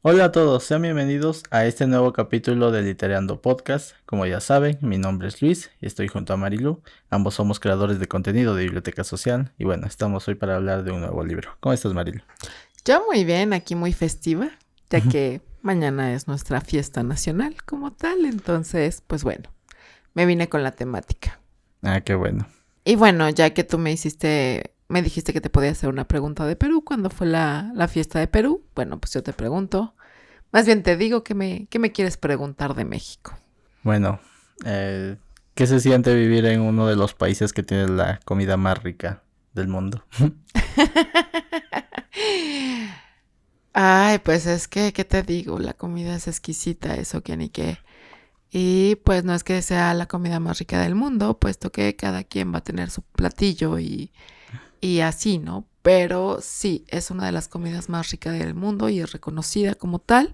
Hola a todos, sean bienvenidos a este nuevo capítulo de Literando Podcast. Como ya saben, mi nombre es Luis y estoy junto a Marilu. Ambos somos creadores de contenido de Biblioteca Social y bueno, estamos hoy para hablar de un nuevo libro. ¿Cómo estás, Marilu? Yo muy bien, aquí muy festiva, ya que mañana es nuestra fiesta nacional como tal, entonces, pues bueno, me vine con la temática. Ah, qué bueno. Y bueno, ya que tú me dijiste que te podía hacer una pregunta de Perú, ¿cuándo fue la fiesta de Perú? Bueno, pues yo te pregunto, más bien te digo qué me quieres preguntar de México. Bueno, eh, ¿qué se siente vivir en uno de los países que tiene la comida más rica del mundo? Ay, pues es que, ¿qué te digo? La comida es exquisita, eso que ni qué. Y pues no es que sea la comida más rica del mundo, puesto que cada quien va a tener su platillo y así, ¿no? Pero sí, es una de las comidas más ricas del mundo y es reconocida como tal.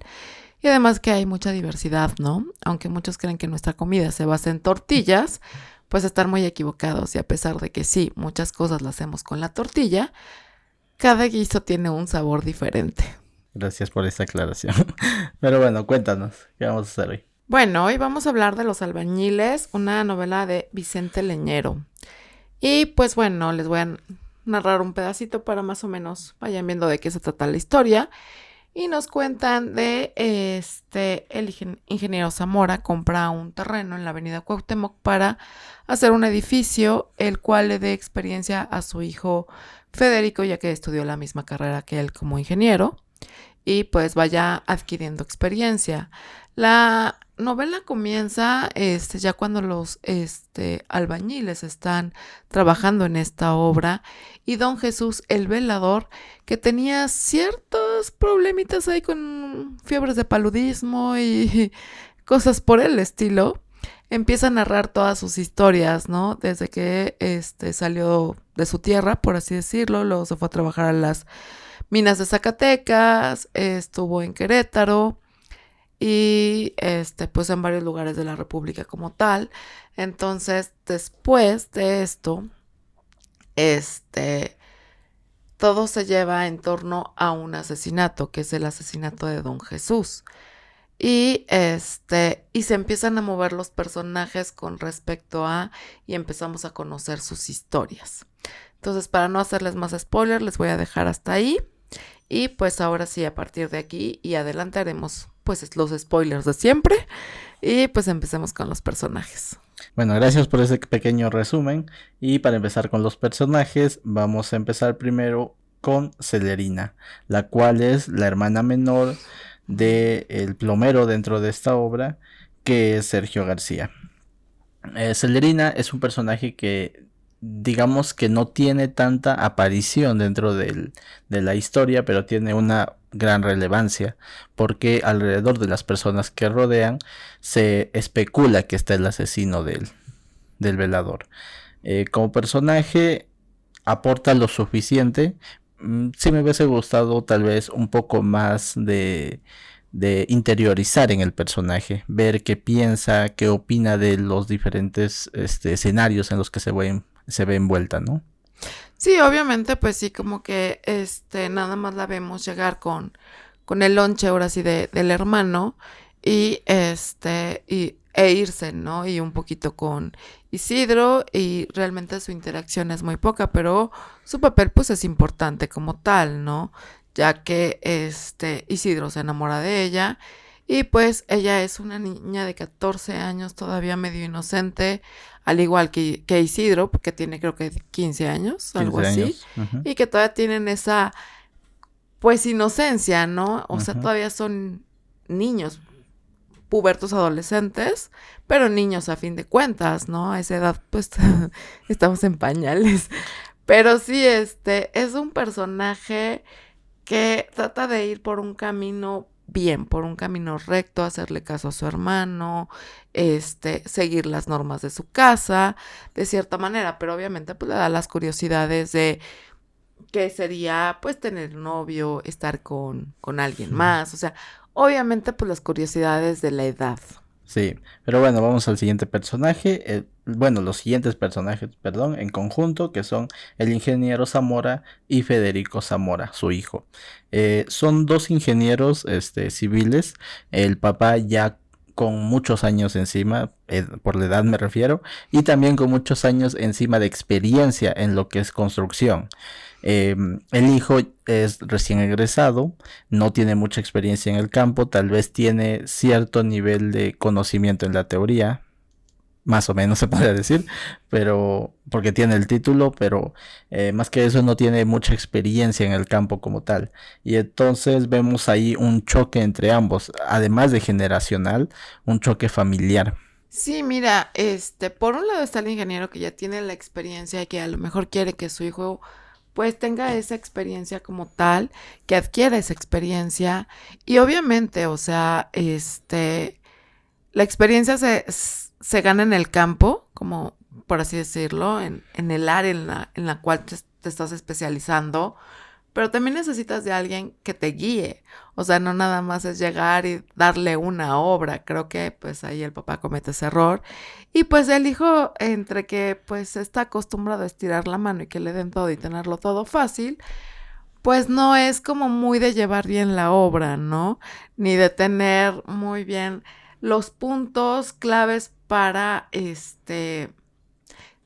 Y además que hay mucha diversidad, ¿no? Aunque muchos creen que nuestra comida se basa en tortillas, pues están muy equivocados. Y a pesar de que sí, muchas cosas las hacemos con la tortilla, cada guiso tiene un sabor diferente. Gracias por esta aclaración. Pero bueno, cuéntanos, ¿qué vamos a hacer hoy? Bueno, hoy vamos a hablar de Los Albañiles, una novela de Vicente Leñero. Y pues bueno, les voy a narrar un pedacito para más o menos vayan viendo de qué se trata la historia. Y nos cuentan de el ingeniero Zamora compra un terreno en la avenida Cuauhtémoc para hacer un edificio, el cual le dé experiencia a su hijo Federico, ya que estudió la misma carrera que él como ingeniero y pues vaya adquiriendo experiencia. La novela comienza ya cuando los albañiles están trabajando en esta obra y don Jesús el velador, que tenía ciertos problemitas ahí con fiebres de paludismo y cosas por el estilo, empieza a narrar todas sus historias, ¿no? Desde que salió de su tierra, por así decirlo, luego se fue a trabajar a las minas de Zacatecas, estuvo en Querétaro y pues en varios lugares de la República como tal. Entonces, después de esto, este todo se lleva en torno a un asesinato, que es el asesinato de Don Jesús. Y se empiezan a mover los personajes con respecto a y empezamos a conocer sus historias. Entonces, para no hacerles más spoilers, les voy a dejar hasta ahí. Y pues ahora sí, a partir de aquí y adelante haremos pues los spoilers de siempre. Y pues empecemos con los personajes. Bueno, gracias por ese pequeño resumen. Y para empezar con los personajes, vamos a empezar primero con Celerina, la cual es la hermana menor del plomero dentro de esta obra, que es Sergio García. Celerina es un personaje que digamos que no tiene tanta aparición dentro de la historia, pero tiene una gran relevancia, porque alrededor de las personas que rodean se especula que está el asesino del velador. Como personaje aporta lo suficiente. Sí me hubiese gustado tal vez un poco más de interiorizar en el personaje, ver qué piensa, qué opina de los diferentes escenarios en los que se ve envuelta, ¿no? Sí, obviamente, pues sí, como que nada más la vemos llegar con el lonche ahora sí del hermano y e irse, ¿no? Y un poquito con Isidro y realmente su interacción es muy poca, pero su papel pues es importante como tal, ¿no? Ya que Isidro se enamora de ella y pues ella es una niña de 14 años todavía medio inocente, al igual que Isidro, que tiene creo que 15 años, algo 15 así, años. Uh-huh, y que todavía tienen esa pues inocencia, ¿no? O sea, uh-huh. todavía son niños, pubertos adolescentes, pero niños a fin de cuentas, ¿no? A esa edad, pues, estamos en pañales. Pero sí, es un personaje que trata de ir por un camino bien, por un camino recto, hacerle caso a su hermano, seguir las normas de su casa, de cierta manera, pero obviamente pues le da las curiosidades de que sería pues tener un novio, estar con alguien más, o sea, obviamente pues las curiosidades de la edad. Sí, pero bueno, vamos al siguiente personaje. bueno, los siguientes personajes, perdón, en conjunto, que son el ingeniero Zamora y Federico Zamora, su hijo. Son dos ingenieros civiles, el papá ya con muchos años encima, por la edad me refiero, y también con muchos años encima de experiencia en lo que es construcción. El hijo es recién egresado, no tiene mucha experiencia en el campo, tal vez tiene cierto nivel de conocimiento en la teoría, más o menos se podría decir, pero porque tiene el título, pero más que eso no tiene mucha experiencia en el campo como tal. Y entonces vemos ahí un choque entre ambos, además de generacional, un choque familiar. Sí, mira, por un lado está el ingeniero que ya tiene la experiencia y que a lo mejor quiere que su hijo pues tenga esa experiencia como tal, que adquiera esa experiencia y obviamente, o sea, la experiencia se gana en el campo, como por así decirlo, en el área en la cual te estás especializando, pero también necesitas de alguien que te guíe. O sea, no nada más es llegar y darle una obra. Creo que pues ahí el papá comete ese error. Y pues el hijo, entre que pues está acostumbrado a estirar la mano y que le den todo y tenerlo todo fácil, pues no es como muy de llevar bien la obra, ¿no? Ni de tener muy bien los puntos claves para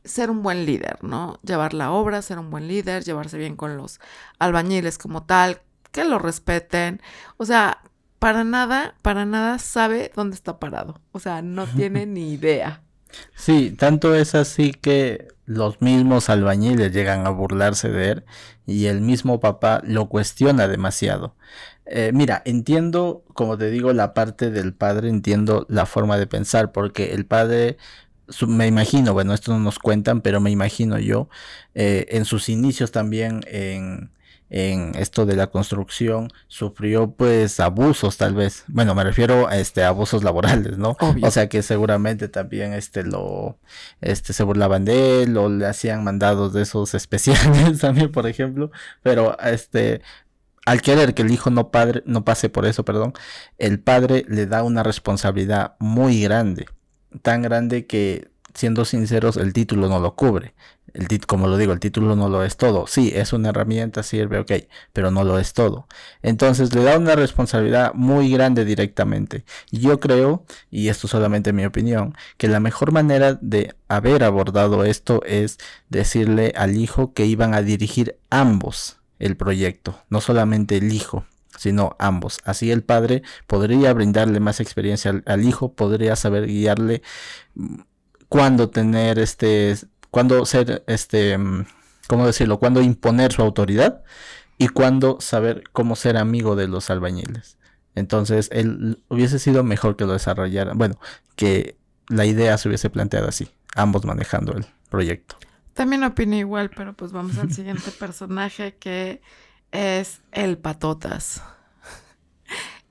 ser un buen líder, ¿no? Llevar la obra, ser un buen líder, llevarse bien con los albañiles como tal, que lo respeten. O sea, para nada sabe dónde está parado. O sea, no tiene ni idea. Sí, tanto es así que los mismos albañiles llegan a burlarse de él y el mismo papá lo cuestiona demasiado. Mira, entiendo, como te digo, la parte del padre, entiendo la forma de pensar, porque el padre, me imagino, bueno, esto no nos cuentan, pero me imagino yo, en sus inicios también en esto de la construcción, sufrió pues abusos tal vez. Bueno, me refiero a abusos laborales, ¿no? O Obvio. sea que seguramente también se burlaban de él o le hacían mandados de esos especiales también, por ejemplo, pero al querer que el hijo no pase por eso, perdón, el padre le da una responsabilidad muy grande, tan grande que, siendo sinceros, el título no lo cubre. Como lo digo, el título no lo es todo. Sí, es una herramienta, sirve, ok, pero no lo es todo. Entonces le da una responsabilidad muy grande directamente. Y yo creo, y esto es solamente mi opinión, que la mejor manera de haber abordado esto es decirle al hijo que iban a dirigir ambos el proyecto, no solamente el hijo, sino ambos. Así el padre podría brindarle más experiencia al hijo, podría saber guiarle cuándo tener cuándo ser ¿cómo decirlo? Cuándo imponer su autoridad y cuándo saber cómo ser amigo de los albañiles. Entonces, él hubiese sido mejor que lo desarrollaran, bueno, que la idea se hubiese planteado así, ambos manejando el proyecto. También opino igual, pero pues vamos al siguiente personaje que es el Patotas.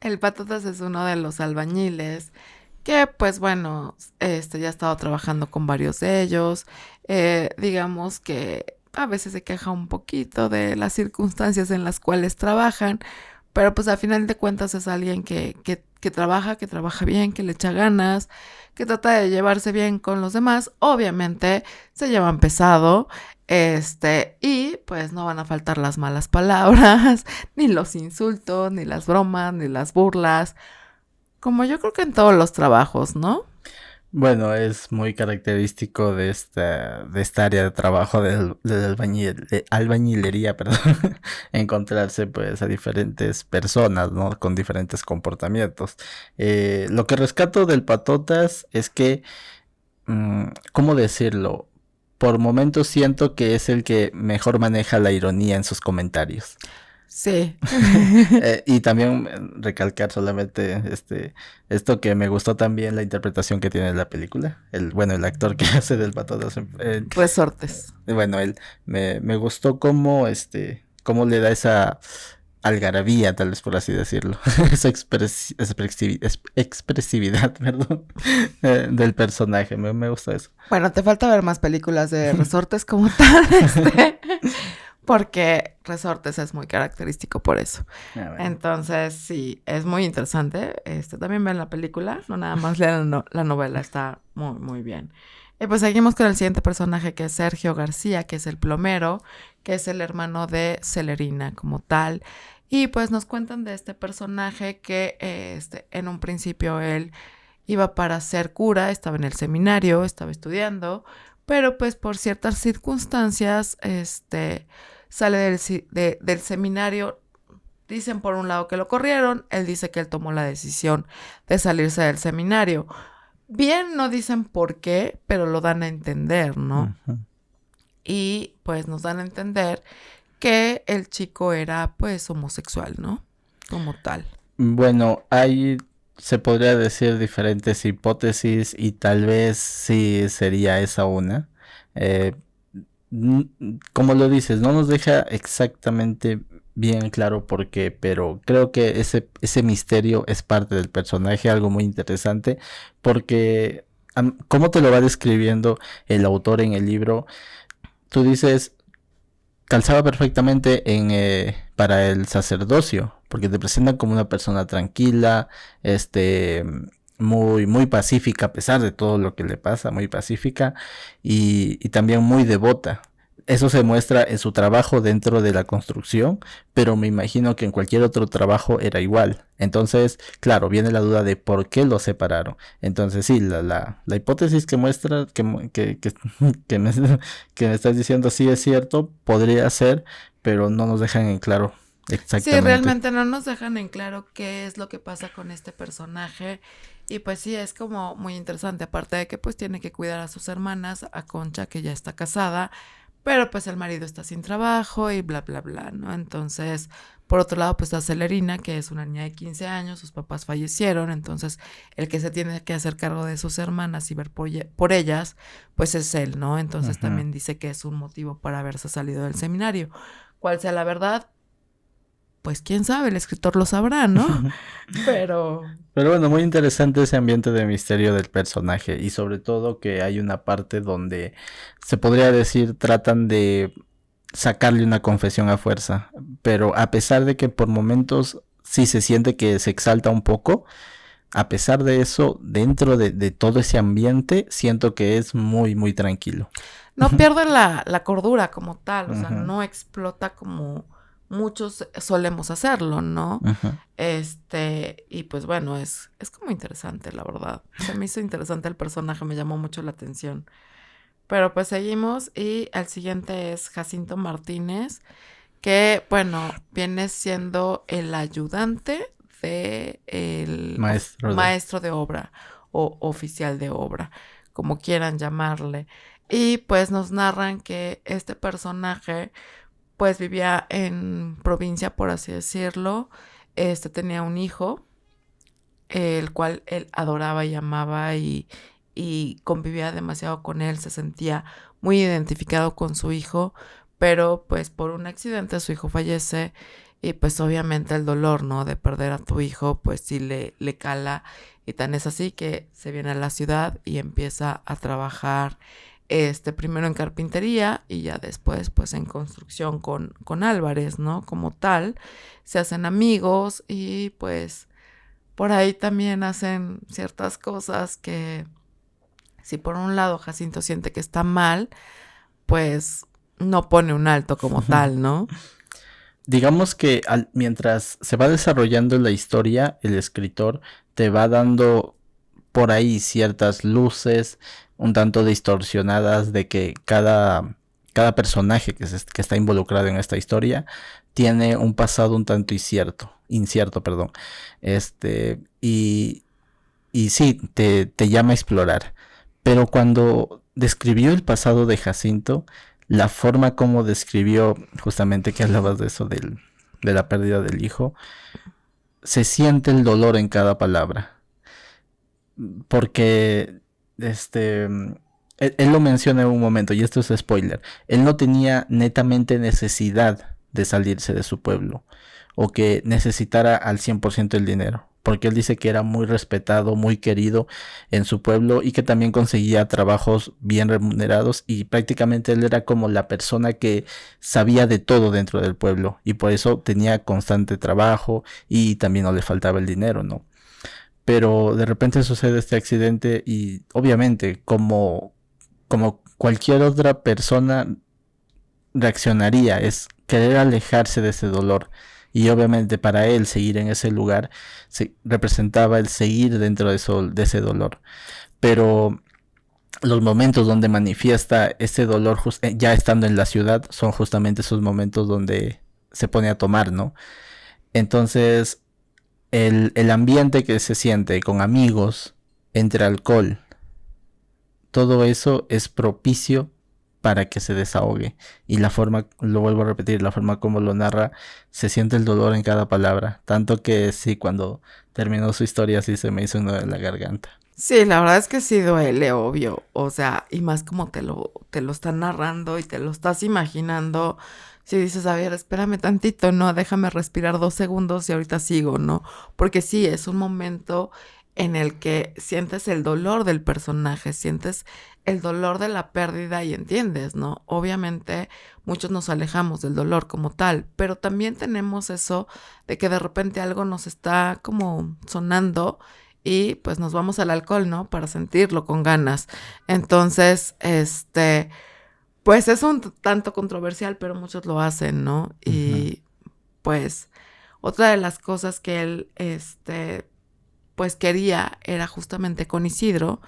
El Patotas es uno de los albañiles que pues bueno, ya ha estado trabajando con varios de ellos. Digamos que a veces se queja un poquito de las circunstancias en las cuales trabajan, pero pues al final de cuentas es alguien que trabaja bien, que le echa ganas, que trata de llevarse bien con los demás. Obviamente se llevan pesado, y pues no van a faltar las malas palabras, ni los insultos, ni las bromas, ni las burlas, como yo creo que en todos los trabajos, ¿no? Bueno, es muy característico de esta área de trabajo de albañilería, perdón, encontrarse pues a diferentes personas, ¿no? Con diferentes comportamientos. Lo que rescato del Patotas es que, ¿cómo decirlo? Por momentos siento que es el que mejor maneja la ironía en sus comentarios. Sí. Y también recalcar solamente esto que me gustó también la interpretación que tiene en la película. El actor que hace del Patotas. Resortes. Bueno, él me gustó cómo le da esa algarabía, tal vez por así decirlo. Esa expresividad, perdón, del personaje. Me gusta eso. Bueno, te falta ver más películas de resortes como tal, porque resortes es muy característico por eso. Ah, bueno. Entonces, sí, es muy interesante. También ven la película, no nada más lean la novela, está muy, muy bien. Y pues seguimos con el siguiente personaje, que es Sergio García, que es el plomero, que es el hermano de Celerina como tal. Y pues nos cuentan de este personaje que en un principio él iba para ser cura, estaba en el seminario, estaba estudiando, pero pues por ciertas circunstancias sale del seminario. Dicen por un lado que lo corrieron, él dice que él tomó la decisión de salirse del seminario. Bien, no dicen por qué, pero lo dan a entender, ¿no? Ujú. Y pues nos dan a entender que el chico era pues homosexual, ¿no? Como tal. Bueno, hay, se podría decir diferentes hipótesis y tal vez sí sería esa una. Eh, Como lo dices, no nos deja exactamente bien claro por qué, pero creo que ese misterio es parte del personaje, algo muy interesante, porque cómo te lo va describiendo el autor en el libro, tú dices, calzaba perfectamente para el sacerdocio, porque te presentan como una persona tranquila, este, muy pacífica a pesar de todo lo que le pasa, muy pacífica y también muy devota. Eso se muestra en su trabajo dentro de la construcción, pero me imagino que en cualquier otro trabajo era igual. Entonces, claro, viene la duda de por qué lo separaron. Entonces, sí, la hipótesis que muestra, que me, que me estás diciendo sí es cierto, podría ser, pero no nos dejan en claro Sí, exactamente. realmente no nos dejan en claro qué es lo que pasa con este personaje. Y pues sí, es como muy interesante. Aparte de que pues tiene que cuidar a sus hermanas, a Concha, que ya está casada, pero pues el marido está sin trabajo y bla, bla, bla, ¿no? Entonces, por otro lado, pues está Celerina, que es una niña de 15 años, sus papás fallecieron, entonces el que se tiene que hacer cargo de sus hermanas y ver por ellas, pues es él, ¿no? Entonces Ujú. también dice que es un motivo para haberse salido del seminario. ¿Cuál sea la verdad? Pues quién sabe, el escritor lo sabrá, ¿no? Pero Pero bueno, muy interesante ese ambiente de misterio del personaje y sobre todo que hay una parte donde se podría decir tratan de sacarle una confesión a fuerza, pero a pesar de que por momentos sí se siente que se exalta un poco, a pesar de eso, dentro de todo ese ambiente, siento que es muy tranquilo. no pierde la cordura como tal, o sea, Ujú, no explota como muchos solemos hacerlo, ¿no? ujú. Y pues bueno, es como interesante, la verdad. Se me hizo interesante el personaje, me llamó mucho la atención. Pero pues seguimos y el siguiente es Jacinto Martínez, que bueno, viene siendo el ayudante de el Maestro de... maestro de obra o oficial de obra, como quieran llamarle. Y pues nos narran que este personaje pues vivía en provincia, por así decirlo. Tenía un hijo, el cual él adoraba y amaba y convivía demasiado con él, se sentía muy identificado con su hijo, pero pues por un accidente su hijo fallece y pues obviamente el dolor, ¿no? De perder a tu hijo, pues sí le cala y tan es así que se viene a la ciudad y empieza a trabajar primero en carpintería y ya después pues en construcción con Álvarez, ¿no? Como tal, se hacen amigos y pues por ahí también hacen ciertas cosas que si por un lado Jacinto siente que está mal, pues no pone un alto como tal, ¿no? Digamos que mientras se va desarrollando la historia, el escritor te va dando por ahí ciertas luces un tanto distorsionadas de que cada personaje que está involucrado en esta historia tiene un pasado un tanto incierto, perdón. Y sí, te llama a explorar. Pero cuando describió el pasado de Jacinto, la forma como describió, justamente que hablabas de eso de la pérdida del hijo, se siente el dolor en cada palabra. Porque, él lo menciona en un momento, y esto es spoiler, él no tenía netamente necesidad de salirse de su pueblo, o que necesitara al 100% el dinero, porque él dice que era muy respetado, muy querido en su pueblo y que también conseguía trabajos bien remunerados y prácticamente él era como la persona que sabía de todo dentro del pueblo y por eso tenía constante trabajo y también no le faltaba el dinero, ¿no? Pero de repente sucede este accidente y obviamente como como cualquier otra persona reaccionaría, es querer alejarse de ese dolor. Y obviamente para él seguir en ese lugar representaba el seguir dentro de ese dolor. Pero los momentos donde manifiesta ese dolor ya estando en la ciudad son justamente esos momentos donde se pone a tomar, ¿no? Entonces, el ambiente que se siente con amigos, entre alcohol, todo eso es propicio para que se desahogue. Y la forma, lo vuelvo a repetir, la forma como lo narra, se siente el dolor en cada palabra. Tanto que sí, cuando terminó su historia, sí se me hizo un nudo en la garganta. Sí, la verdad es que sí duele, obvio. O sea, y más como te lo están narrando y te lo estás imaginando. Si dices, a ver, espérame tantito, no, déjame respirar 2 segundos y ahorita sigo, ¿no? Porque sí, es un momento en el que sientes el dolor del personaje, sientes el dolor de la pérdida y entiendes, ¿no? Obviamente muchos nos alejamos del dolor como tal, pero también tenemos eso de que de repente algo nos está como sonando y pues nos vamos al alcohol, ¿no? Para sentirlo con ganas. Entonces, pues es un tanto controversial, pero muchos lo hacen, ¿no? Y pues otra de las cosas que él, pues quería era justamente con Isidro,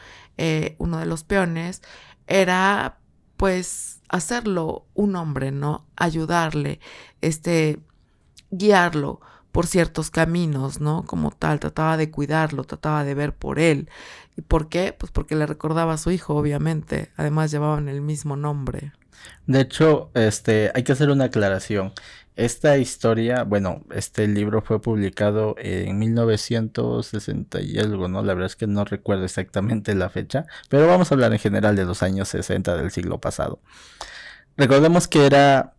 uno de los peones, era pues hacerlo un hombre, ¿no? Ayudarle, guiarlo por ciertos caminos, ¿no? Como tal, trataba de cuidarlo, trataba de ver por él. ¿Y por qué? Pues porque le recordaba a su hijo, obviamente. Además llevaban el mismo nombre. De hecho, hay que hacer una aclaración. Esta historia, bueno, este libro fue publicado en 1960 y algo, ¿no? La verdad es que no recuerdo exactamente la fecha, pero vamos a hablar en general de los años 60 del siglo pasado. Recordemos que era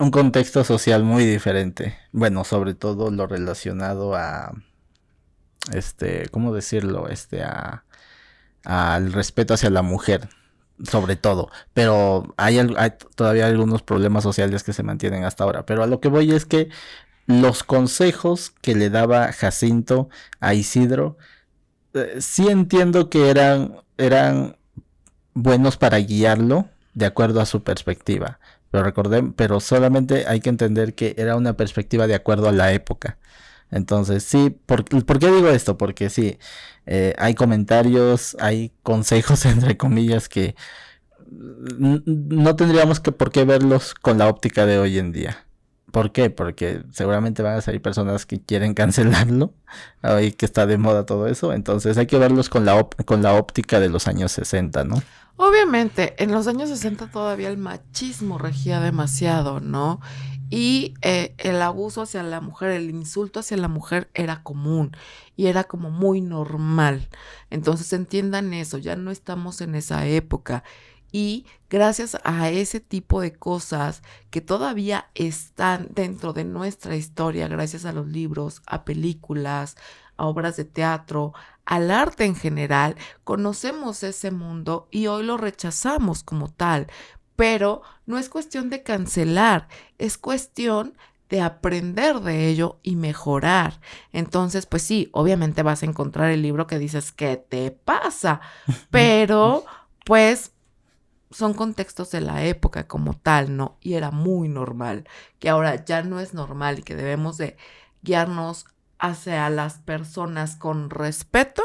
un contexto social muy diferente. Bueno, sobre todo lo relacionado a, ¿cómo decirlo? Al respeto hacia la mujer, sobre todo, pero hay todavía algunos problemas sociales que se mantienen hasta ahora, pero a lo que voy es que los consejos que le daba Jacinto a Isidro, sí entiendo que eran buenos para guiarlo de acuerdo a su perspectiva, pero solamente hay que entender que era una perspectiva de acuerdo a la época. Entonces, sí, ¿por qué digo esto? Porque sí, hay comentarios, hay consejos, entre comillas, que no tendríamos por qué verlos con la óptica de hoy en día. ¿Por qué? Porque seguramente van a salir personas que quieren cancelarlo, y que está de moda todo eso. Entonces hay que verlos con la óptica de los años 60, ¿no? Obviamente, en los años 60 todavía el machismo regía demasiado, ¿no? Y el abuso hacia la mujer, el insulto hacia la mujer era común y era como muy normal. Entonces entiendan eso, ya no estamos en esa época. Y gracias a ese tipo de cosas que todavía están dentro de nuestra historia, gracias a los libros, a películas, a obras de teatro, al arte en general, conocemos ese mundo y hoy lo rechazamos como tal. Pero no es cuestión de cancelar, es cuestión de aprender de ello y mejorar. Entonces, pues sí, obviamente vas a encontrar el libro que dices, ¿qué te pasa? Pero, pues, son contextos de la época como tal, ¿no? Y era muy normal, que ahora ya no es normal y que debemos de guiarnos hacia las personas con respeto,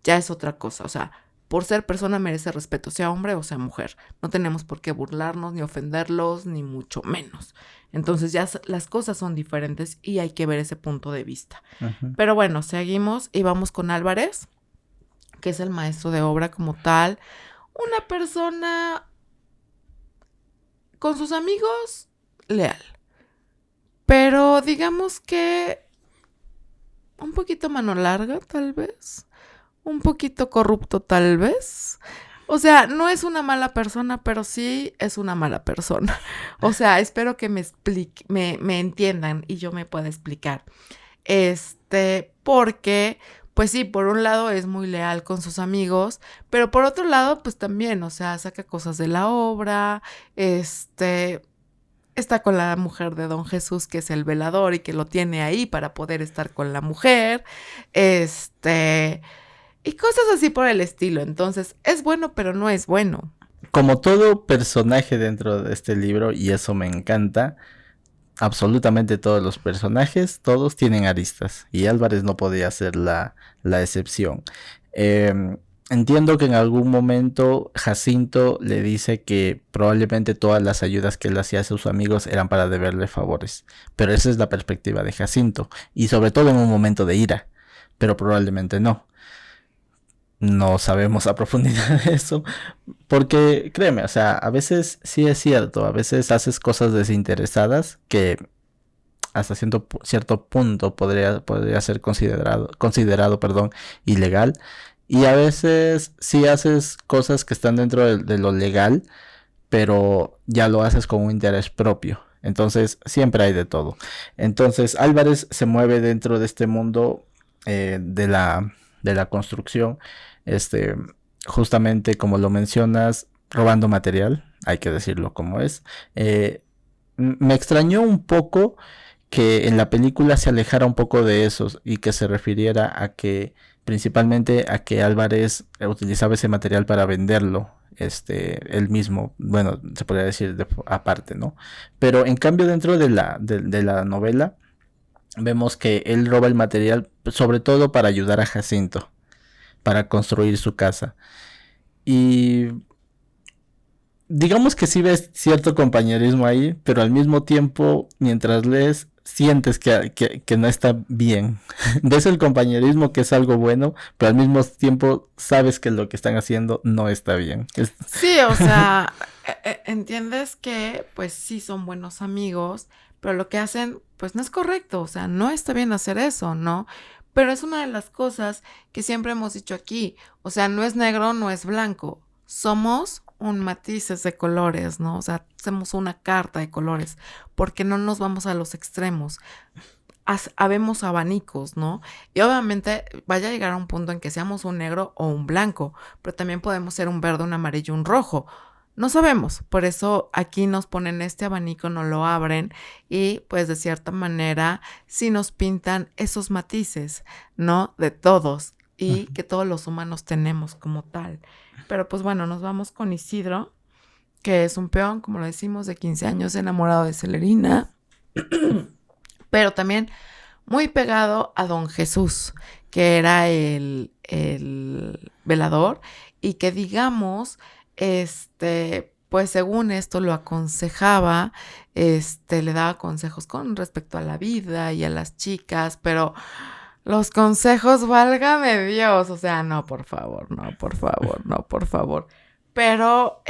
ya es otra cosa. O sea, por ser persona merece respeto, sea hombre o sea mujer. No tenemos por qué burlarnos, ni ofenderlos, ni mucho menos. Entonces ya las cosas son diferentes y hay que ver ese punto de vista. Uh-huh. Pero bueno, seguimos y vamos con Álvarez, que es el maestro de obra como tal. Una persona con sus amigos leal, pero digamos que un poquito mano larga, tal vez, un poquito corrupto, tal vez. O sea, no es una mala persona, pero sí es una mala persona. O sea, espero que me entiendan y yo me pueda explicar. Porque pues sí, por un lado es muy leal con sus amigos, pero por otro lado, pues también, o sea, saca cosas de la obra, está con la mujer de Don Jesús, que es el velador y que lo tiene ahí para poder estar con la mujer, y cosas así por el estilo. Entonces, es bueno, pero no es bueno. como todo personaje dentro de este libro, y eso me encanta, absolutamente todos los personajes, todos tienen aristas, y Álvarez no podía ser la excepción. Entiendo que en algún momento Jacinto le dice que probablemente todas las ayudas que él hacía a sus amigos eran para deberle favores, pero esa es la perspectiva de Jacinto, y sobre todo en un momento de ira, pero probablemente no. No sabemos a profundidad eso, porque créeme, o sea, a veces sí es cierto, a veces haces cosas desinteresadas que hasta cierto punto podría ser considerado, perdón, ilegal. Y a veces sí haces cosas que están dentro de lo legal, pero ya lo haces con un interés propio. Entonces siempre hay de todo. Entonces Álvarez se mueve dentro de este mundo de la construcción, este, justamente como lo mencionas, robando material, hay que decirlo como es. Me extrañó un poco que en la película se alejara un poco de esos y que se refiriera a que principalmente a que Álvarez utilizaba ese material para venderlo, él mismo, bueno, se podría decir aparte, ¿no? Pero en cambio dentro de la novela vemos que él roba el material sobre todo para ayudar a Jacinto, para construir su casa. Y digamos que sí ves cierto compañerismo ahí, pero al mismo tiempo, mientras lees, sientes que no está bien. Ves el compañerismo que es algo bueno, pero al mismo tiempo sabes que lo que están haciendo no está bien. Sí, o sea, entiendes que pues sí son buenos amigos, pero lo que hacen pues no es correcto, o sea, no está bien hacer eso, ¿no? Pero es una de las cosas que siempre hemos dicho aquí, o sea, no es negro, no es blanco, somos un matices de colores, ¿no? O sea, hacemos una carta de colores, porque no nos vamos a los extremos. Habemos abanicos, ¿no? Y obviamente vaya a llegar a un punto en que seamos un negro o un blanco, pero también podemos ser un verde, un amarillo, un rojo. No sabemos, por eso aquí nos ponen este abanico, nos lo abren y pues de cierta manera sí nos pintan esos matices, ¿no? De todos y que todos los humanos tenemos como tal. Pero pues bueno, nos vamos con Isidro, que es un peón, como lo decimos, de 15 años, enamorado de Celerina, pero también muy pegado a Don Jesús, que era el velador y que digamos, pues según esto lo aconsejaba, le daba consejos con respecto a la vida y a las chicas, pero los consejos, válgame Dios, o sea, no, por favor, no, por favor, no, por favor. Pero,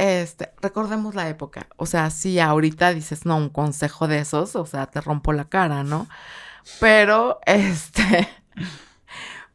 recordemos la época, o sea, si ahorita dices, no, un consejo de esos, o sea, te rompo la cara, ¿no? Pero,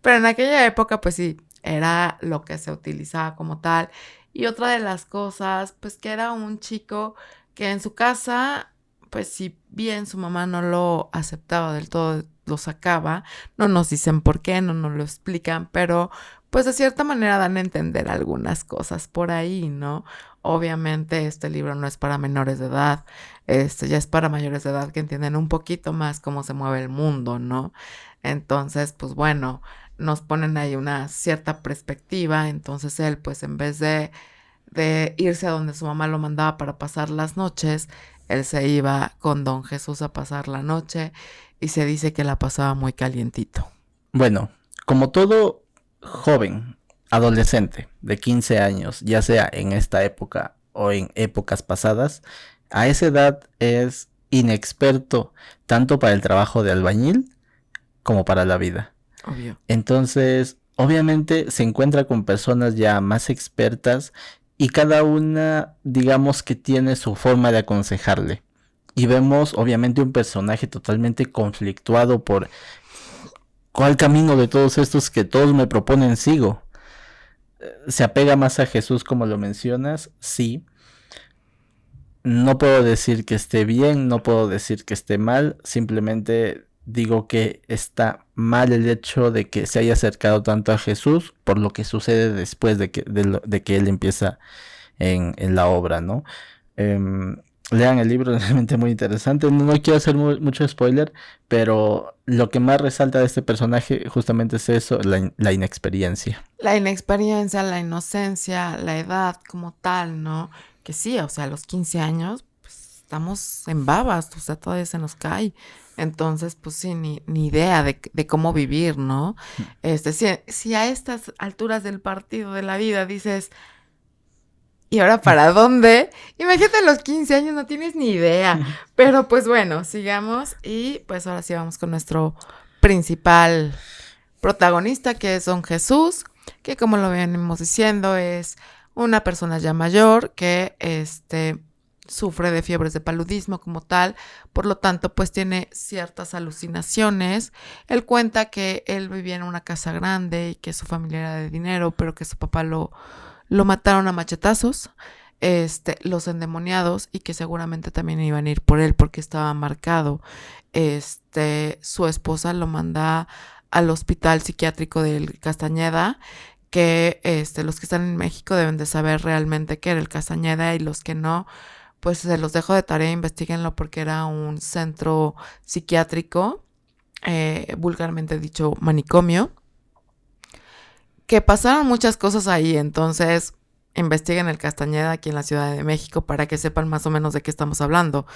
pero en aquella época, pues sí, era lo que se utilizaba como tal. Y otra de las cosas, pues que era un chico que en su casa, pues si bien su mamá no lo aceptaba del todo, lo sacaba, no nos dicen por qué, no nos lo explican, pero pues de cierta manera dan a entender algunas cosas por ahí, ¿no? Obviamente este libro no es para menores de edad, ya es para mayores de edad que entienden un poquito más cómo se mueve el mundo, ¿no? Entonces, pues bueno, nos ponen ahí una cierta perspectiva, entonces él pues en vez de irse a donde su mamá lo mandaba para pasar las noches, él se iba con Don Jesús a pasar la noche y se dice que la pasaba muy calientito. Bueno, como todo joven, adolescente de 15 años, ya sea en esta época o en épocas pasadas, a esa edad es inexperto tanto para el trabajo de albañil como para la vida. Obvio. Entonces, obviamente se encuentra con personas ya más expertas y cada una, digamos que tiene su forma de aconsejarle. Y vemos, obviamente, un personaje totalmente conflictuado por cuál camino de todos estos que todos me proponen sigo. Se apega más a Jesús como lo mencionas, sí. No puedo decir que esté bien, no puedo decir que esté mal, simplemente digo que está mal el hecho de que se haya acercado tanto a Jesús por lo que sucede después de que él empieza en la obra, ¿no? Lean el libro, es realmente muy interesante. No quiero hacer mucho spoiler, pero lo que más resalta de este personaje justamente es eso, la inexperiencia. La inexperiencia, la inocencia, la edad como tal, ¿no? Que sí, o sea, a los 15 años, pues estamos en babas, o sea, todavía se nos cae. Entonces, pues sí, ni idea de cómo vivir, ¿no? Si a estas alturas del partido de la vida dices, ¿y ahora para dónde? Imagínate a los 15 años, no tienes ni idea. Pero pues bueno, sigamos y pues ahora sí vamos con nuestro principal protagonista, que es Don Jesús, que como lo venimos diciendo es una persona ya mayor que sufre de fiebres de paludismo como tal, por lo tanto pues tiene ciertas alucinaciones. Él cuenta que él vivía en una casa grande y que su familia era de dinero, pero que su papá lo mataron a machetazos, los endemoniados, y que seguramente también iban a ir por él porque estaba marcado. Su esposa lo manda al hospital psiquiátrico del Castañeda, que los que están en México deben de saber realmente qué era el Castañeda, y los que no, pues se los dejo de tarea, investiguenlo, porque era un centro psiquiátrico, vulgarmente dicho manicomio, que pasaron muchas cosas ahí. Entonces investiguen el Castañeda aquí en la Ciudad de México para que sepan más o menos de qué estamos hablando.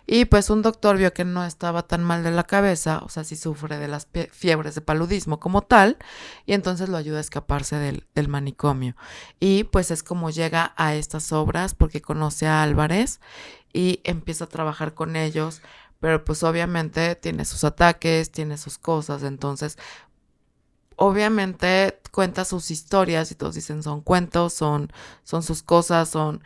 Y pues un doctor vio que no estaba tan mal de la cabeza, o sea, sí sufre de las fiebres de paludismo como tal, y entonces lo ayuda a escaparse del manicomio. Y pues es como llega a estas obras, porque conoce a Álvarez y empieza a trabajar con ellos, pero pues obviamente tiene sus ataques, tiene sus cosas. Entonces obviamente cuenta sus historias y todos dicen son cuentos, son sus cosas, son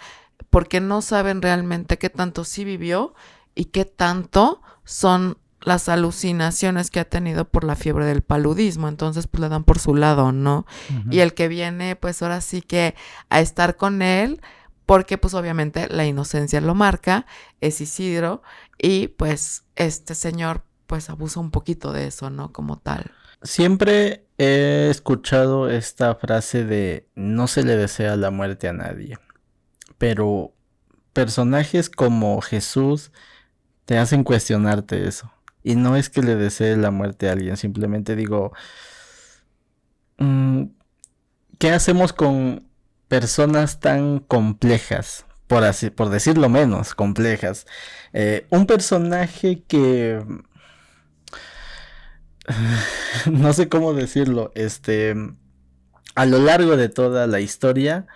porque no saben realmente qué tanto sí vivió y qué tanto son las alucinaciones que ha tenido por la fiebre del paludismo. Entonces pues le dan por su lado, ¿no? Y el que viene pues ahora sí que a estar con él, porque pues obviamente la inocencia lo marca, es Isidro, y pues este señor pues abusa un poquito de eso, ¿no? Como tal. Siempre he escuchado esta frase de no se le desea la muerte a nadie, pero personajes como Jesús te hacen cuestionarte eso. Y no es que le desee la muerte a alguien, simplemente digo, mm, ¿qué hacemos con personas tan complejas? Por decirlo menos, complejas. Un personaje que no sé cómo decirlo, a lo largo de toda la historia,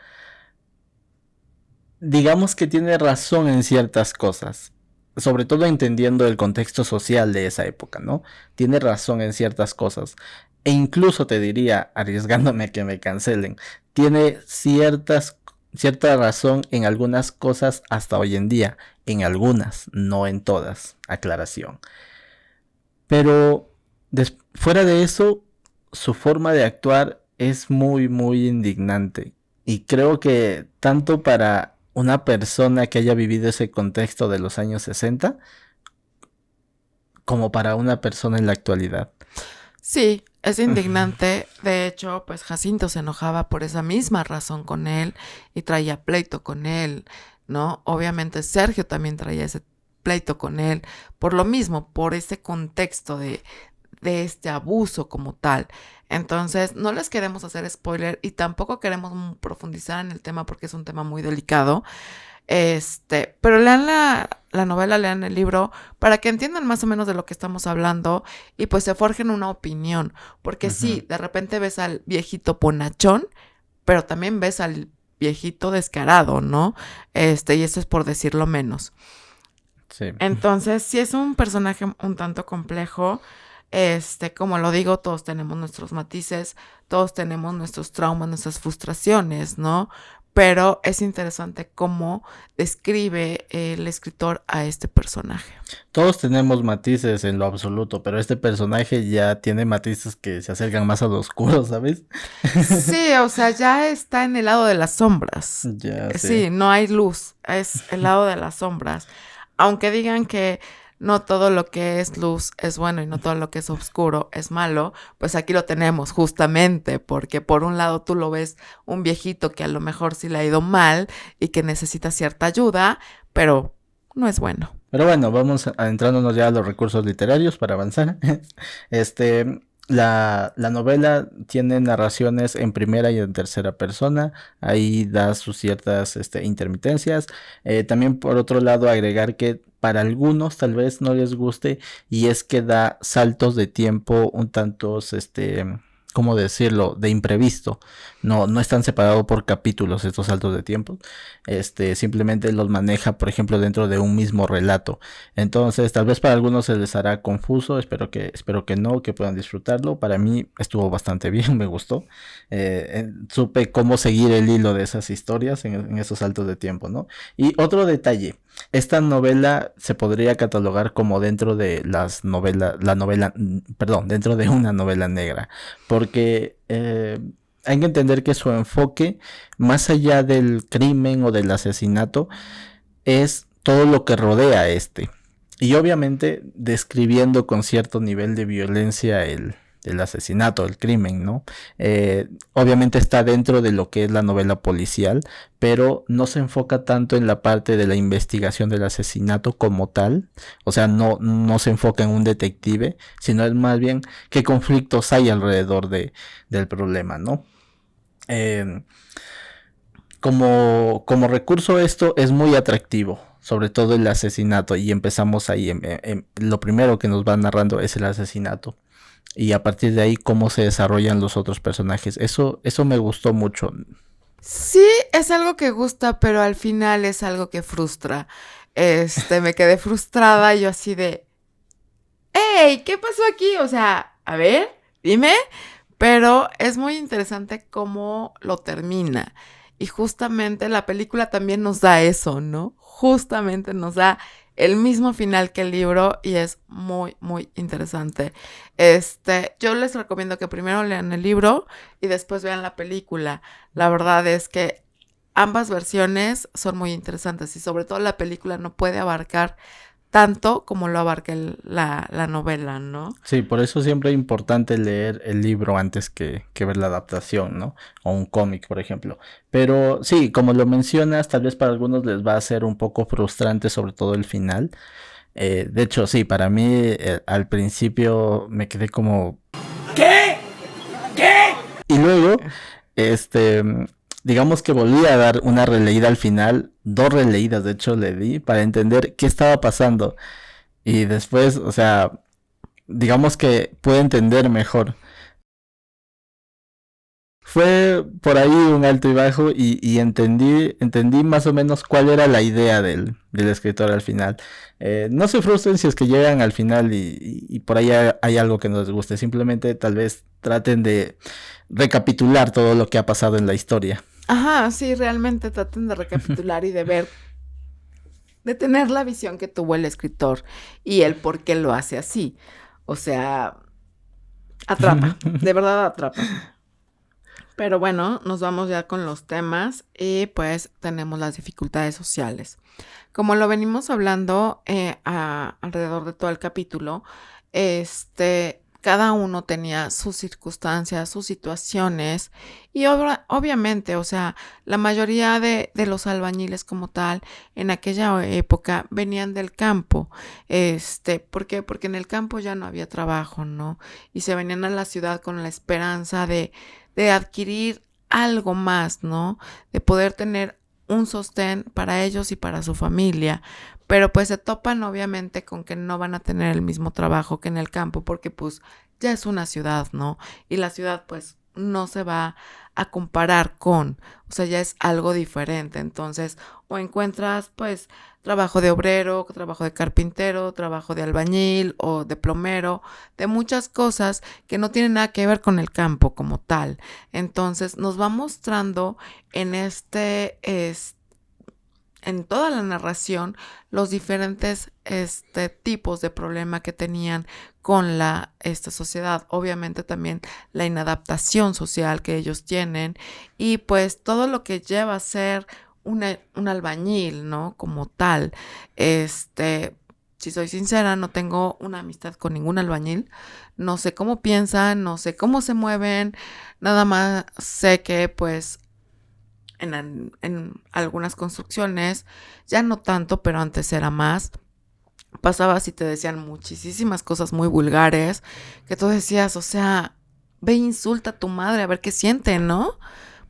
digamos que tiene razón en ciertas cosas, sobre todo entendiendo el contexto social de esa época, ¿no? Tiene razón en ciertas cosas. E incluso te diría, arriesgándome a que me cancelen, tiene cierta razón en algunas cosas hasta hoy en día. En algunas, no en todas. Aclaración. Pero fuera de eso, su forma de actuar es muy, muy indignante. Y creo que tanto para una persona que haya vivido ese contexto de los años 60, como para una persona en la actualidad. Sí, es indignante. De hecho, pues Jacinto se enojaba por esa misma razón con él y traía pleito con él, ¿no? Obviamente Sergio también traía ese pleito con él por lo mismo, por ese contexto de este abuso como tal. Entonces, no les queremos hacer spoiler y tampoco queremos profundizar en el tema porque es un tema muy delicado. Pero lean la novela, lean el libro para que entiendan más o menos de lo que estamos hablando y pues se forjen una opinión. Porque sí, de repente ves al viejito bonachón, pero también ves al viejito descarado, ¿no? Y eso es por decirlo menos. Sí. Entonces, sí es un personaje un tanto complejo. Como lo digo, todos tenemos nuestros matices, todos tenemos nuestros traumas, nuestras frustraciones, ¿no? Pero es interesante cómo describe el escritor a este personaje. Todos tenemos matices en lo absoluto, pero este personaje ya tiene matices que se acercan más a lo oscuro, ¿sabes? Sí, o sea, ya está en el lado de las sombras. Ya sé. Sí, no hay luz, es el lado de las sombras. Aunque digan que no todo lo que es luz es bueno y no todo lo que es oscuro es malo, pues aquí lo tenemos justamente, porque por un lado tú lo ves un viejito que a lo mejor sí le ha ido mal y que necesita cierta ayuda, pero no es bueno. Pero bueno, vamos adentrándonos ya a los recursos literarios para avanzar. La novela tiene narraciones en primera y en tercera persona. Ahí da sus ciertas intermitencias. También por otro lado agregar que para algunos tal vez no les guste, y es que da saltos de tiempo un tantos, ¿cómo decirlo? De imprevisto. No están separados por capítulos estos saltos de tiempo. Simplemente los maneja, por ejemplo, dentro de un mismo relato. Entonces, tal vez para algunos se les hará confuso. Espero que no, que puedan disfrutarlo. Para mí estuvo bastante bien, me gustó. Supe cómo seguir el hilo de esas historias en esos saltos de tiempo, ¿no? Y otro detalle. Esta novela se podría catalogar como dentro de dentro de una novela negra, porque hay que entender que su enfoque, más allá del crimen o del asesinato, es todo lo que rodea a este. Y obviamente describiendo con cierto nivel de violencia el asesinato, el crimen, ¿no? Obviamente está dentro de lo que es la novela policial, pero no se enfoca tanto en la parte de la investigación del asesinato como tal. O sea, no se enfoca en un detective, sino es más bien qué conflictos hay alrededor del problema, ¿no? Como recurso esto es muy atractivo, sobre todo el asesinato, y empezamos ahí, lo primero que nos va narrando es el asesinato, y a partir de ahí cómo se desarrollan los otros personajes. Eso me gustó mucho. Sí, es algo que gusta, pero al final es algo que frustra. Me quedé frustrada y yo así de, ¡Ey! ¿Qué pasó aquí? O sea, a ver, dime. Pero es muy interesante cómo lo termina. Y justamente la película también nos da eso, ¿no? Justamente nos da el mismo final que el libro y es muy, muy interesante. Yo les recomiendo que primero lean el libro y después vean la película. La verdad es que ambas versiones son muy interesantes y sobre todo la película no puede abarcar tanto como lo abarca la novela, ¿no? Sí, por eso siempre es importante leer el libro antes que ver la adaptación, ¿no? O un cómic, por ejemplo. Pero sí, como lo mencionas, tal vez para algunos les va a ser un poco frustrante, sobre todo el final. De hecho, sí, para mí al principio me quedé como... ¿Qué? ¿Qué? Y luego, este, digamos que volví a dar una releída al final, 2 releídas de hecho le di para entender qué estaba pasando. Y después, o sea, digamos que pude entender mejor. Fue por ahí un alto y bajo, y entendí más o menos cuál era la idea del escritor al final. No se frustren si es que llegan al final y por ahí hay algo que no les guste. Simplemente tal vez traten de recapitular todo lo que ha pasado en la historia. Ajá, sí, realmente traten de recapitular y de ver, de tener la visión que tuvo el escritor y el por qué lo hace así. O sea, atrapa, de verdad atrapa. Pero bueno, nos vamos ya con los temas y pues tenemos las dificultades sociales. Como lo venimos hablando alrededor de todo el capítulo, cada uno tenía sus circunstancias, sus situaciones y obviamente, o sea, la mayoría de los albañiles como tal en aquella época venían del campo. ¿Por qué? Porque en el campo ya no había trabajo, ¿no? Y se venían a la ciudad con la esperanza de adquirir algo más, ¿no? De poder tener un sostén para ellos y para su familia, pero pues se topan obviamente con que no van a tener el mismo trabajo que en el campo porque pues ya es una ciudad, ¿no? Y la ciudad pues no se va a comparar con, o sea, ya es algo diferente, entonces o encuentras pues trabajo de obrero, trabajo de carpintero, trabajo de albañil o de plomero, de muchas cosas que no tienen nada que ver con el campo como tal. Entonces nos va mostrando en en toda la narración los diferentes tipos de problema que tenían con esta sociedad. Obviamente también la inadaptación social que ellos tienen y pues todo lo que lleva a ser un albañil, ¿no? Como tal. Si soy sincera, no tengo una amistad con ningún albañil. No sé cómo piensan, no sé cómo se mueven. Nada más sé que pues en algunas construcciones, ya no tanto, pero antes era más. Pasabas y te decían muchísimas cosas muy vulgares que tú decías, o sea, ve e insulta a tu madre a ver qué siente, ¿no?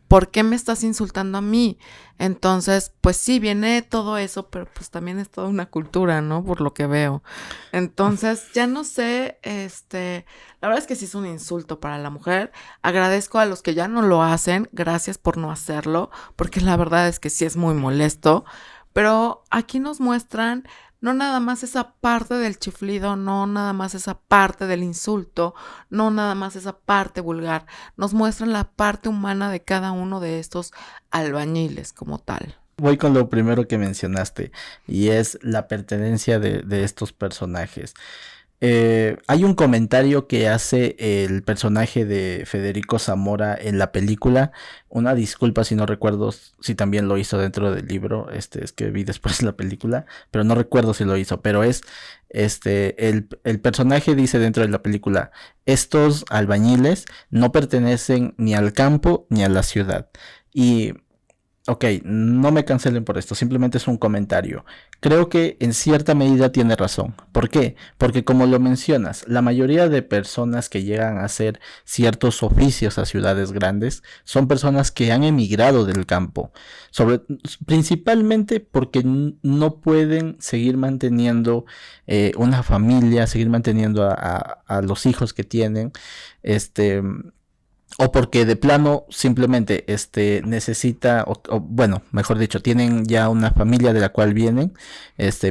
¿Por qué me estás insultando a mí? Entonces, pues sí, viene todo eso, pero pues también es toda una cultura, ¿no? Por lo que veo. Entonces, ya no sé, la verdad es que sí es un insulto para la mujer. Agradezco a los que ya no lo hacen, gracias por no hacerlo, porque la verdad es que sí es muy molesto. Pero aquí nos muestran no nada más esa parte del chiflido, no nada más esa parte del insulto, no nada más esa parte vulgar, nos muestran la parte humana de cada uno de estos albañiles como tal. Voy con lo primero que mencionaste y es la pertenencia de estos personajes. Hay un comentario que hace el personaje de Federico Zamora en la película. Una disculpa si no recuerdo si también lo hizo dentro del libro. Es que vi después la película, pero no recuerdo si lo hizo. Pero es el personaje dice dentro de la película: estos albañiles no pertenecen ni al campo ni a la ciudad. Y ok, no me cancelen por esto, simplemente es un comentario. Creo que en cierta medida tiene razón. ¿Por qué? Porque como lo mencionas, la mayoría de personas que llegan a hacer ciertos oficios a ciudades grandes son personas que han emigrado del campo, principalmente porque no pueden seguir manteniendo una familia, seguir manteniendo a los hijos que tienen, este o porque de plano simplemente necesita o bueno, mejor dicho, tienen ya una familia de la cual vienen,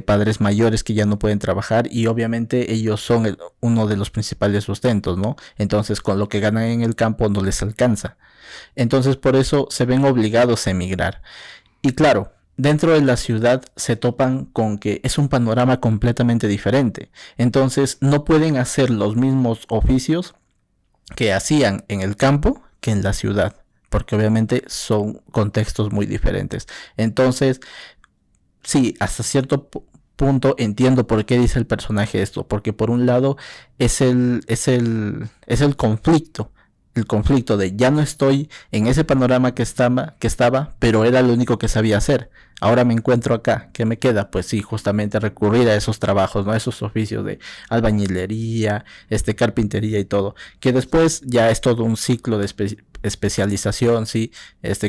padres mayores que ya no pueden trabajar y obviamente ellos son uno de los principales sustentos, ¿no? Entonces con lo que ganan en el campo no les alcanza. Entonces por eso se ven obligados a emigrar. Y claro, dentro de la ciudad se topan con que es un panorama completamente diferente. Entonces no pueden hacer los mismos oficios que hacían en el campo que en la ciudad, porque obviamente son contextos muy diferentes. Entonces, sí, hasta cierto punto entiendo por qué dice el personaje esto, porque por un lado es el conflicto. El conflicto de ya no estoy en ese panorama que estaba, pero era lo único que sabía hacer. Ahora me encuentro acá. ¿Qué me queda? Pues sí, justamente recurrir a esos trabajos, ¿no? A esos oficios de albañilería, carpintería y todo. Que después ya es todo un ciclo de especialización, sí.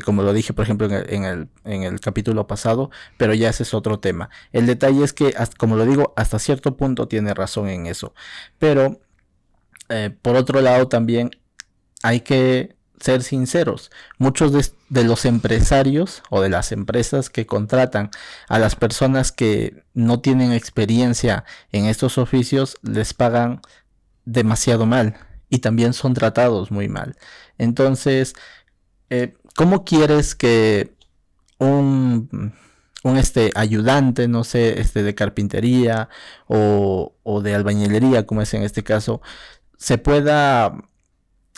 Como lo dije, por ejemplo, en el capítulo pasado, pero ya ese es otro tema. El detalle es que, como lo digo, hasta cierto punto tiene razón en eso. Pero, por otro lado, también hay que ser sinceros. Muchos de los empresarios o de las empresas que contratan a las personas que no tienen experiencia en estos oficios les pagan demasiado mal y también son tratados muy mal. Entonces, ¿cómo quieres que un ayudante, no sé, de carpintería o de albañilería, como es en este caso, se pueda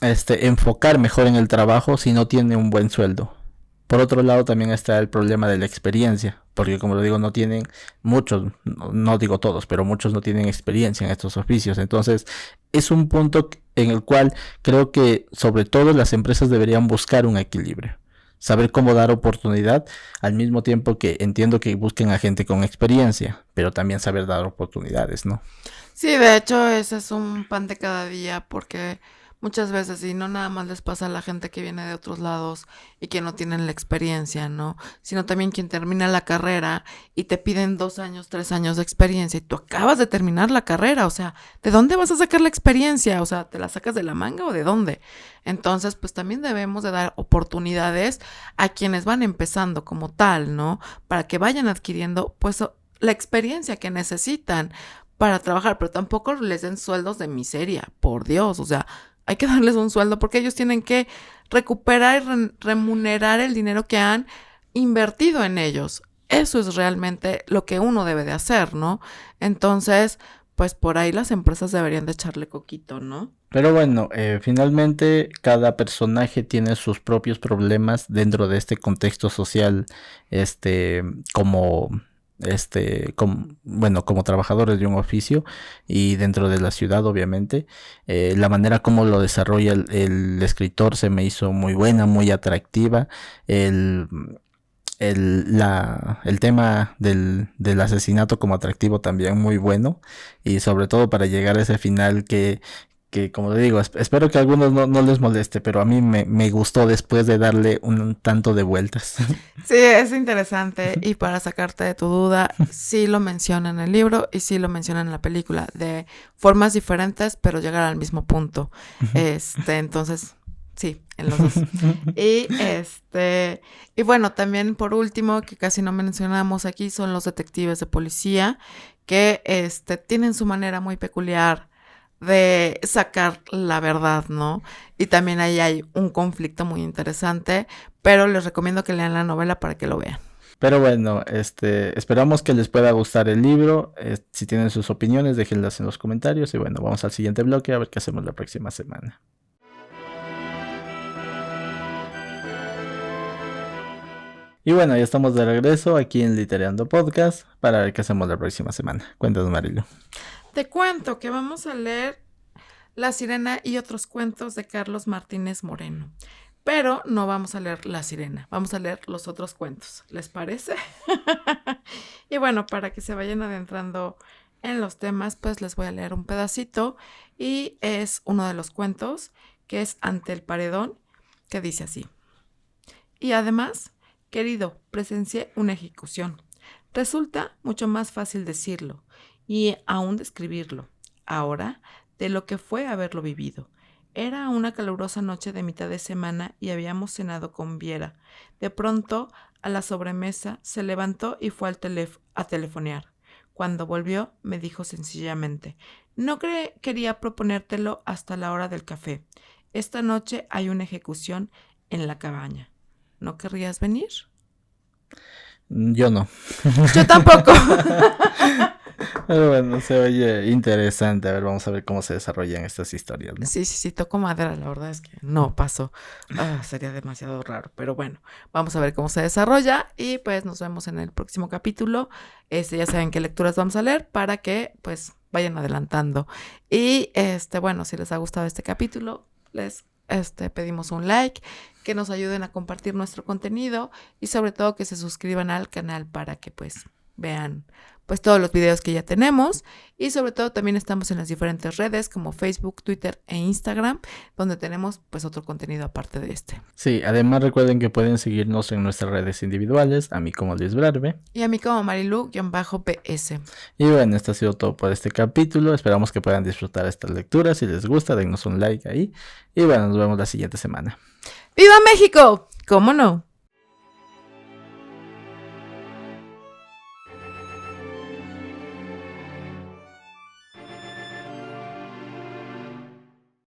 enfocar mejor en el trabajo si no tiene un buen sueldo? Por otro lado, también está el problema de la experiencia, porque como lo digo, no tienen muchos, no digo todos, pero muchos no tienen experiencia en estos oficios. Entonces, es un punto en el cual creo que sobre todo las empresas deberían buscar un equilibrio. Saber cómo dar oportunidad, al mismo tiempo que entiendo que busquen a gente con experiencia, pero también saber dar oportunidades, ¿no? Sí, de hecho, ese es un pan de cada día porque muchas veces, y no nada más les pasa a la gente que viene de otros lados y que no tienen la experiencia, ¿no? Sino también quien termina la carrera y te piden 2 años, 3 años de experiencia y tú acabas de terminar la carrera, o sea, ¿de dónde vas a sacar la experiencia? O sea, ¿te la sacas de la manga o de dónde? Entonces, pues también debemos de dar oportunidades a quienes van empezando como tal, ¿no? Para que vayan adquiriendo, pues, la experiencia que necesitan para trabajar, pero tampoco les den sueldos de miseria, por Dios, o sea, hay que darles un sueldo porque ellos tienen que recuperar y remunerar el dinero que han invertido en ellos. Eso es realmente lo que uno debe de hacer, ¿no? Entonces, pues por ahí las empresas deberían de echarle coquito, ¿no? Pero bueno, finalmente cada personaje tiene sus propios problemas dentro de este contexto social, como como trabajadores de un oficio y dentro de la ciudad, obviamente. La manera como lo desarrolla el escritor se me hizo muy buena, muy atractiva. El tema del asesinato como atractivo también muy bueno, y sobre todo para llegar a ese final que como te digo, espero que a algunos no les moleste, pero a mí me gustó después de darle un tanto de vueltas. Sí, es interesante, y para sacarte de tu duda, sí lo menciona en el libro y sí lo menciona en la película, de formas diferentes, pero llegar al mismo punto. Entonces, sí, en los dos. Y bueno, también por último, que casi no mencionamos aquí, son los detectives de policía, que tienen su manera muy peculiar de sacar la verdad, ¿no? Y también ahí hay un conflicto muy interesante, pero les recomiendo que lean la novela para que lo vean. Pero bueno, esperamos que les pueda gustar el libro. Si tienen sus opiniones, déjenlas en los comentarios. Y bueno, vamos al siguiente bloque a ver qué hacemos la próxima semana. Y bueno, ya estamos de regreso aquí en Litereando Podcast para ver qué hacemos la próxima semana. Cuéntanos, Marilu. Te cuento que vamos a leer La Sirena y otros cuentos de Carlos Martínez Moreno. Pero no vamos a leer La Sirena, vamos a leer los otros cuentos. ¿Les parece? Y bueno, para que se vayan adentrando en los temas, pues les voy a leer un pedacito. Y es uno de los cuentos, que es Ante el Paredón, que dice así. Y además, querido, presencié una ejecución. Resulta mucho más fácil decirlo y aún describirlo ahora de lo que fue haberlo vivido. Era una calurosa noche de mitad de semana y habíamos cenado con Viera. De pronto, a la sobremesa, se levantó y fue a telefonear. Cuando volvió, me dijo sencillamente, no quería proponértelo hasta la hora del café. Esta noche hay una ejecución en la cabaña. ¿No querrías venir? Yo no. Yo tampoco. Pero bueno, se oye interesante. A ver, vamos a ver cómo se desarrollan estas historias, ¿no? Sí, toco madera. La verdad es que no pasó. Sería demasiado raro. Pero bueno, vamos a ver cómo se desarrolla. Y pues nos vemos en el próximo capítulo. Ya saben qué lecturas vamos a leer para que pues vayan adelantando. Y bueno, si les ha gustado este capítulo, les pedimos un like, que nos ayuden a compartir nuestro contenido y sobre todo que se suscriban al canal para que pues vean pues todos los videos que ya tenemos, y sobre todo también estamos en las diferentes redes como Facebook, Twitter e Instagram, donde tenemos pues otro contenido aparte de este. Sí, además recuerden que pueden seguirnos en nuestras redes individuales, a mí como Luis Brarbe. Y a mí como Marilu-PS. Y bueno, esto ha sido todo por este capítulo. Esperamos que puedan disfrutar estas lecturas. Si les gusta, dennos un like ahí. Y bueno, nos vemos la siguiente semana. ¡Viva México! ¿Cómo no?